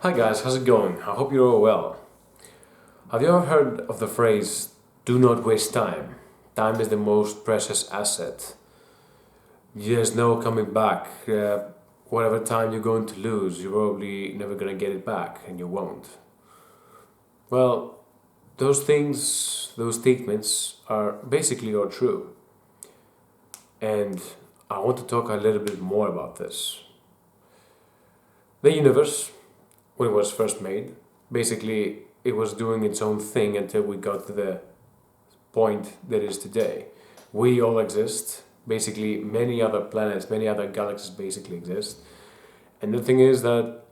Hi guys, how's it going? I hope you're all well. Have you ever heard of the phrase, do not waste time? Time is the most precious asset. There's no coming back. Whatever time you're going to lose, you're probably never going to get it back, and you won't. Well, those statements are basically all true. And I want to talk a little bit more about this. The universe, when it was first made, basically it was doing its own thing until we got to the point that is today. We all exist. Basically, many other planets, many other galaxies basically exist. And the thing is that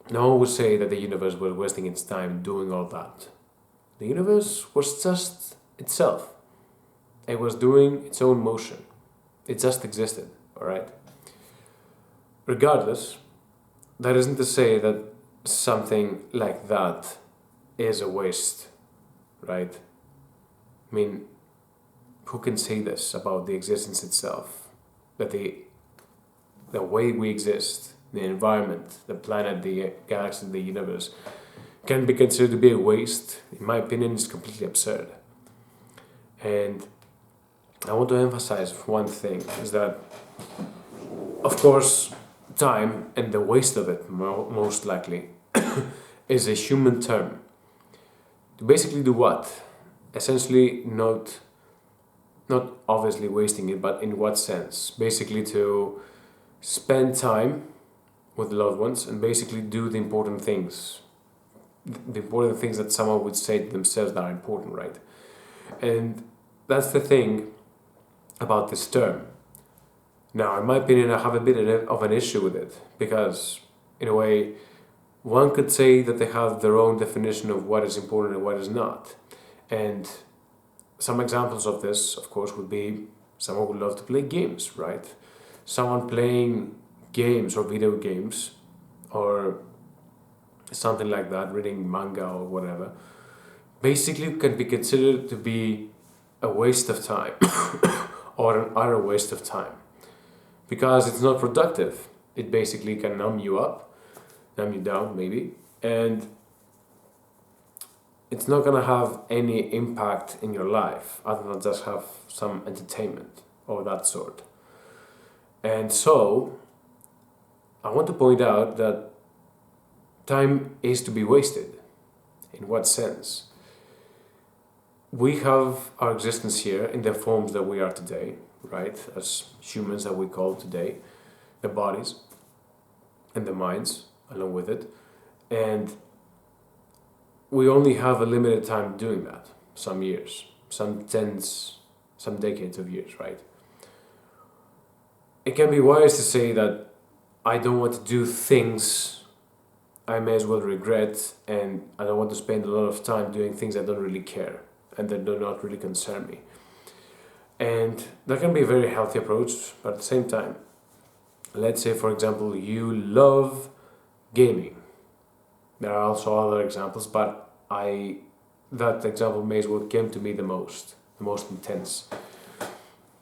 no one would say that the universe was wasting its time doing all that. The universe was just itself. It was doing its own motion. It just existed, alright? Regardless, that isn't to say that something like that is a waste, right? I mean, who can say this about the existence itself? That the way we exist, the environment, the planet, the galaxy, the universe, can be considered to be a waste. In my opinion, it's completely absurd. And I want to emphasize one thing is that, of course, time and the waste of it, most likely, is a human term. To basically do what? Essentially, not obviously wasting it, but in what sense? Basically, to spend time with loved ones and basically do the important things. The important things that someone would say to themselves that are important, right? And that's the thing about this term. Now, in my opinion, I have a bit of an issue with it because, in a way, one could say that they have their own definition of what is important and what is not. And some examples of this, of course, would be someone would love to play games, right? Someone playing games or video games or something like that, reading manga or whatever, basically can be considered to be a waste of time or an utter waste of time because it's not productive. It basically can numb you up, numb you down maybe, and it's not gonna have any impact in your life other than just have some entertainment or that sort. And so, I want to point out that time is to be wasted. In what sense? We have our existence here in the forms that we are today, right? As humans that we call today, the bodies and the minds along with it. And we only have a limited time doing that. Some years, some tens, some decades of years, right? It can be wise to say that I don't want to do things I may as well regret, and I don't want to spend a lot of time doing things I don't really care and that do not really concern me. And that can be a very healthy approach, but at the same time, let's say, for example, you love gaming. There are also other examples, but that example may as well came to me the most intense.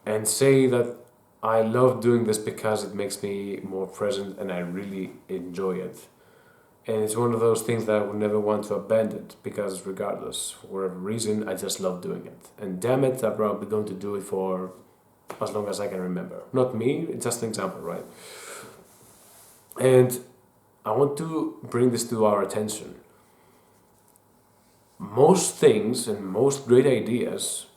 And say that I love doing this because it makes me more present and I really enjoy it. And it's one of those things that I would never want to abandon because, regardless, for whatever reason, I just love doing it. And damn it, I'm probably going to do it for as long as I can remember. Not me, it's just an example, right? And I want to bring this to our attention. Most things and most great ideas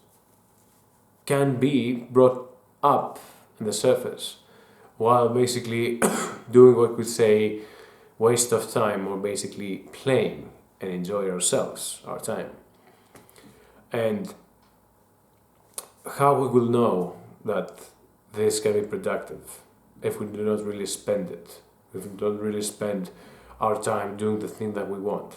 can be brought up in the surface while basically doing what we say waste of time or basically playing and enjoy ourselves, our time. And how we will know that this can be productive if we do not really spend it, if we don't really spend our time doing the thing that we want.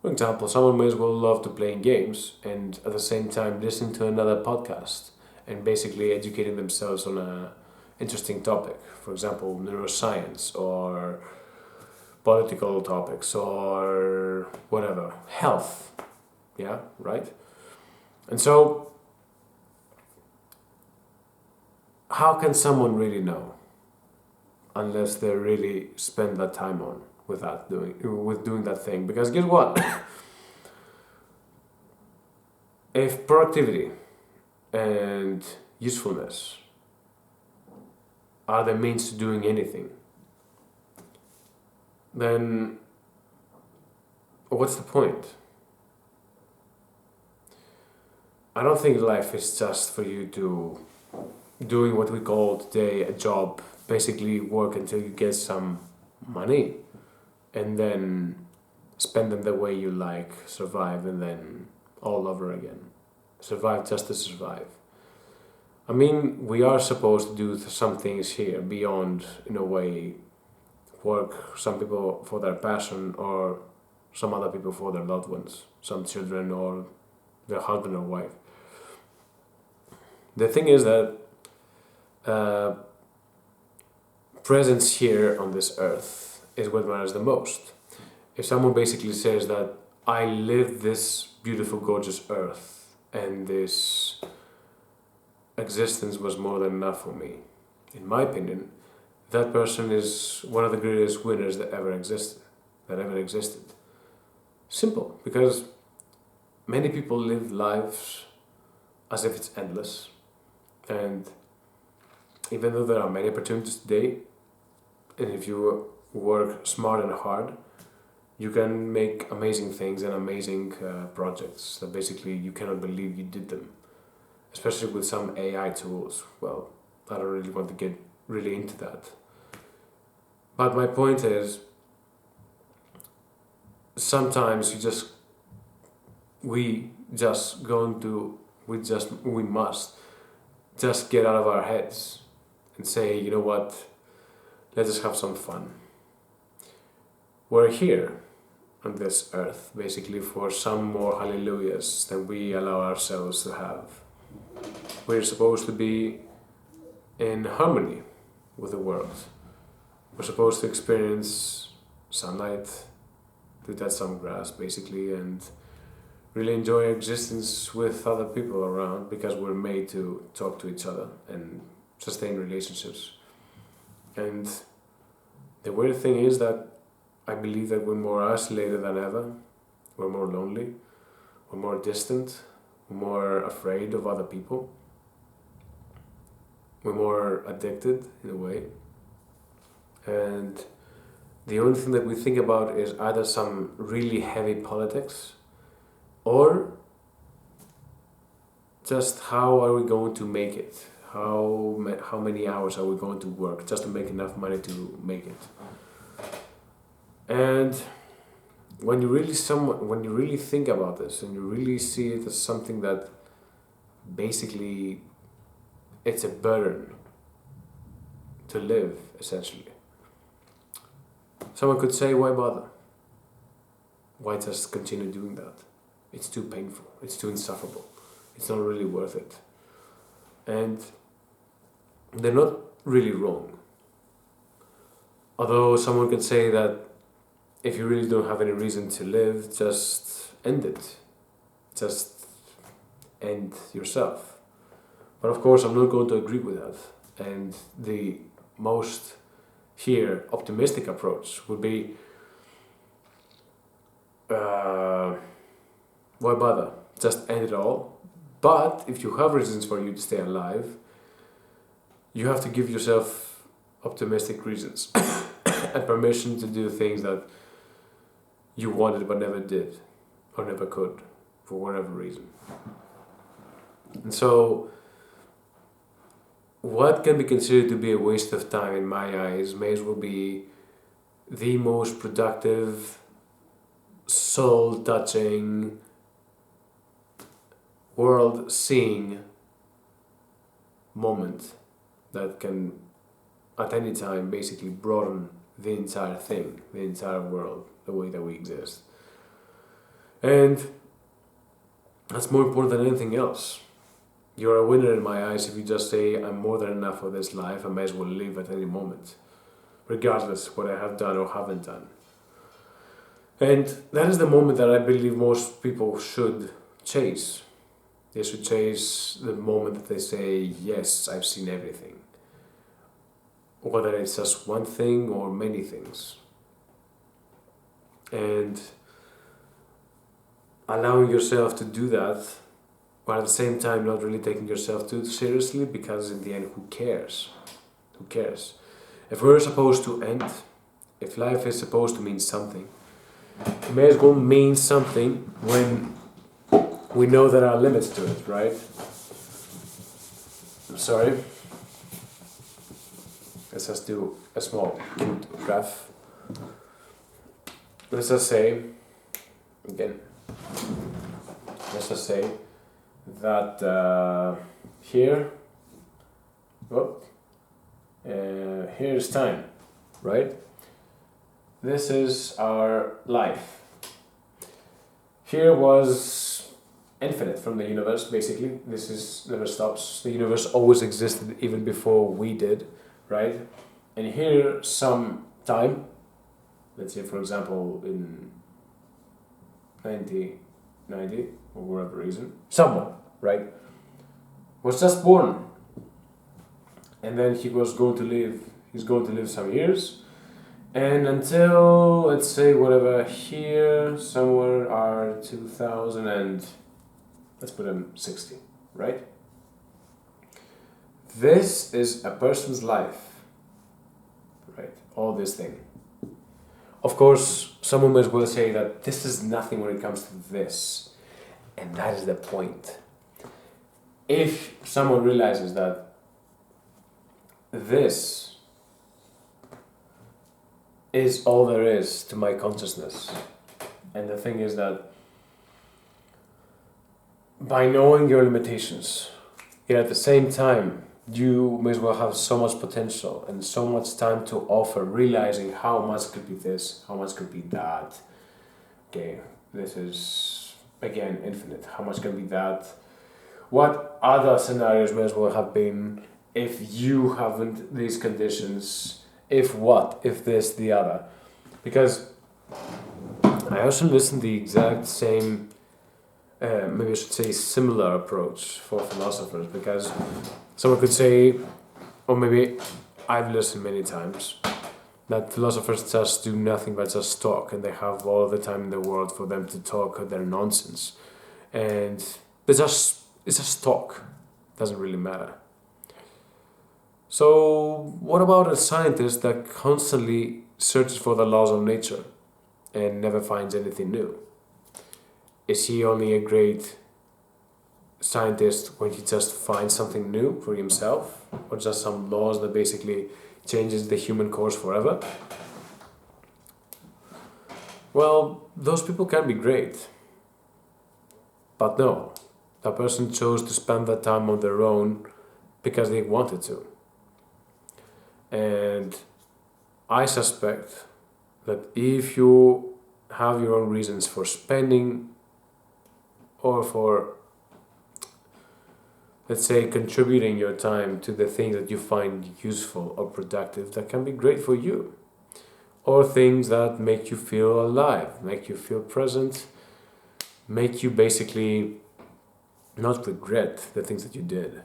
For example, someone may as well love to playing games and at the same time listening to another podcast and basically educating themselves on a interesting topic. For example, neuroscience or political topics or whatever, health. Yeah, right? And so, how can someone really know unless they really spend that time on with doing that thing. Because guess what? If productivity and usefulness are the means to doing anything, then what's the point? I don't think life is just for you to doing what we call today a job, basically work until you get some money and then spend them the way you like, survive, and then all over again. Survive just to survive. I mean, we are supposed to do some things here beyond, in a way, work, some people for their passion or some other people for their loved ones, some children or their husband or wife. The thing is that presence here on this earth is what matters the most. If someone basically says that I live this beautiful, gorgeous earth and this existence was more than enough for me, in my opinion, that person is one of the greatest winners that ever existed. Simple, because many people live lives as if it's endless, and even though there are many opportunities today, and if you work smart and hard, you can make amazing things and amazing projects that basically you cannot believe you did them. Especially with some AI tools. Well, I don't really want to get really into that. But my point is, sometimes we must just get out of our heads and say, you know what, let's just have some fun. We're here on this earth basically for some more hallelujahs than we allow ourselves to have. We're supposed to be in harmony with the world. We're supposed to experience sunlight, to touch some grass basically, and really enjoy our existence with other people around, because we're made to talk to each other and sustain relationships. And the weird thing is that I believe that we're more isolated than ever, we're more lonely, we're more distant, we're more afraid of other people, we're more addicted in a way, and the only thing that we think about is either some really heavy politics or just how are we going to make it, how many hours are we going to work just to make enough money to make it. And when you really think about this and you really see it as something that basically it's a burden to live, essentially. Someone could say, why bother? Why just continue doing that? It's too painful, it's too insufferable, it's not really worth it. And they're not really wrong. Although someone could say that if you really don't have any reason to live, just end it. Just end yourself. But of course, I'm not going to agree with that. And the most optimistic approach would be, why bother? Just end it all. But if you have reasons for you to stay alive, you have to give yourself optimistic reasons and permission to do things that you wanted but never did or never could for whatever reason. And so what can be considered to be a waste of time in my eyes may as well be the most productive, soul-touching, world-seeing moment that can at any time basically broaden the entire thing, the entire world, the way that we exist. And that's more important than anything else. You're a winner in my eyes if you just say, I'm more than enough for this life, I may as well live at any moment, regardless what I have done or haven't done. And that is the moment that I believe most people should chase. They should chase the moment that they say, yes, I've seen everything. Whether it's just one thing or many things. and allowing yourself to do that, but at the same time not really taking yourself too seriously, because in the end, who cares? Who cares? If we're supposed to end, if life is supposed to mean something, it may as well mean something when we know there are limits to it, right? I'm sorry. Let's just do a small graph. Let's just say, again, let's just say that here, here's time, right? This is our life. Here was infinite from the universe, basically. This is never stops. The universe always existed even before we did, right? And here, some time, let's say for example in 1990, or whatever reason, someone, right, was just born. And then he's going to live some years. And until, let's say, whatever, here, somewhere are 2000 and, let's put him 60, right? This is a person's life, right? All this thing. Of course, someone might as well say that this is nothing when it comes to this. And that is the point. If someone realizes that this is all there is to my consciousness, and the thing is that by knowing your limitations, yet at the same time you may as well have so much potential and so much time to offer, realizing how much could be this, how much could be that. Okay, this is again infinite. How much can be that? What other scenarios may as well have been if you haven't these conditions? If what? If this, the other? Because I also listen to the exact same, maybe I should say similar approach for philosophers, because someone could say, or maybe I've listened many times, that philosophers just do nothing but just talk, and they have all the time in the world for them to talk their nonsense. And it's just talk. Doesn't really matter. So what about a scientist that constantly searches for the laws of nature and never finds anything new? Is he only a great scientist when he just finds something new for himself, or just some laws that basically changes the human course forever? Well, those people can be great, but no, that person chose to spend that time on their own because they wanted to. And I suspect that if you have your own reasons for spending, or for, let's say, contributing your time to the things that you find useful or productive, that can be great for you. Or things that make you feel alive, make you feel present, make you basically not regret the things that you did.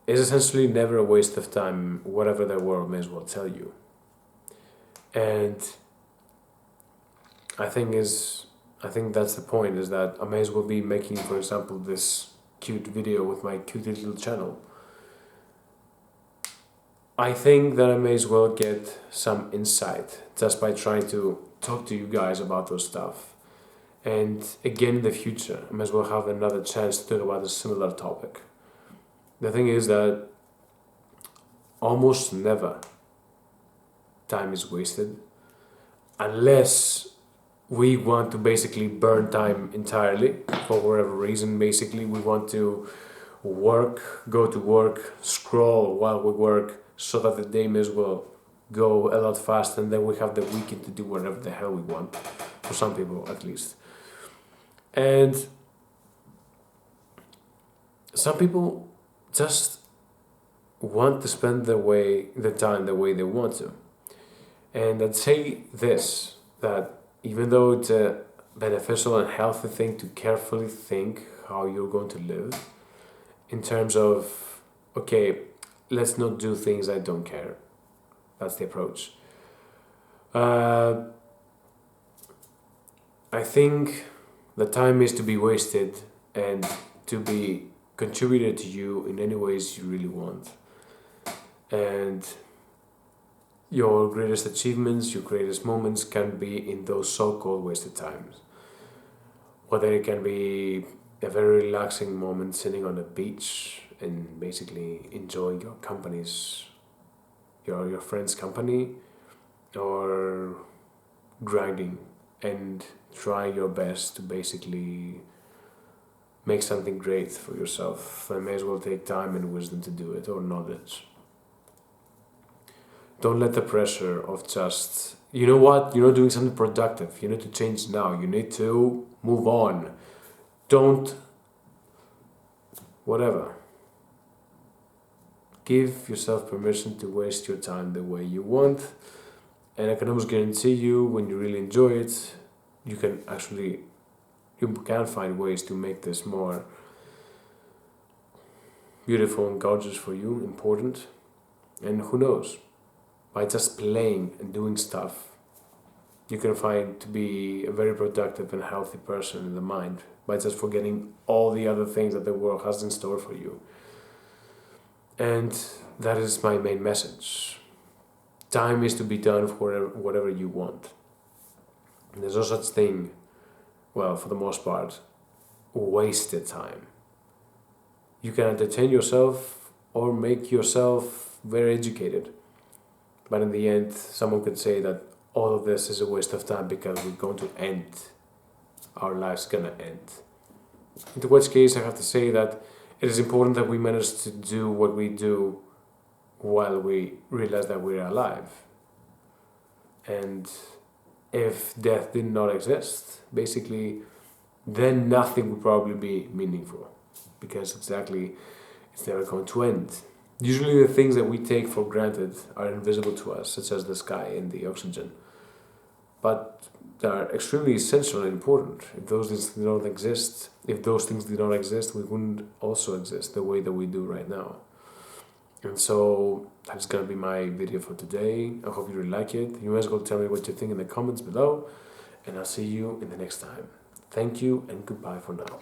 It's essentially never a waste of time, whatever the world may as well tell you. And I think that's the point, is that I may as well be making, for example, this cute video with my cute little channel. I think that I may as well get some insight just by trying to talk to you guys about those stuff. And again, in the future, I may as well have another chance to talk about a similar topic. The thing is that almost never time is wasted, unless we want to basically burn time entirely for whatever reason. Basically, we want to go to work, scroll while we work, so that the day may as well go a lot faster, and then we have the weekend to do whatever the hell we want, for some people at least. And some people just want to spend the time the way they want to. And I'd say this, that even though it's a beneficial and healthy thing to carefully think how you're going to live, in terms of, okay, let's not do things I don't care. That's the approach. I think the time is to be wasted and to be contributed to you in any ways you really want. And your greatest achievements, your greatest moments can be in those so-called wasted times. Whether it can be a very relaxing moment sitting on a beach and basically enjoying your company's, your friend's company, or grinding and trying your best to basically make something great for yourself. And may as well take time and wisdom to do it, or knowledge. Don't let the pressure of just, you know what, you're not doing something productive, you need to change now, you need to move on. Don't, whatever. Give yourself permission to waste your time the way you want. And I can almost guarantee you, when you really enjoy it, you can find ways to make this more beautiful and gorgeous for you, important. And who knows, by just playing and doing stuff, you can find to be a very productive and healthy person in the mind, by just forgetting all the other things that the world has in store for you. And that is my main message. Time is to be done for whatever you want. And there's no such thing, well, for the most part, wasted time. You can entertain yourself or make yourself very educated. But in the end, someone could say that all of this is a waste of time because we're going to end. Our life's gonna end. In which case, I have to say that it is important that we manage to do what we do while we realize that we're alive. And if death did not exist, basically, then nothing would probably be meaningful, because exactly, it's never going to end. Usually the things that we take for granted are invisible to us, such as the sky and the oxygen. But they are extremely essential and important. If those things did not exist, we wouldn't also exist the way that we do right now. And so that's gonna be my video for today. I hope you really like it. You guys go tell me what you think in the comments below, and I'll see you in the next time. Thank you and goodbye for now.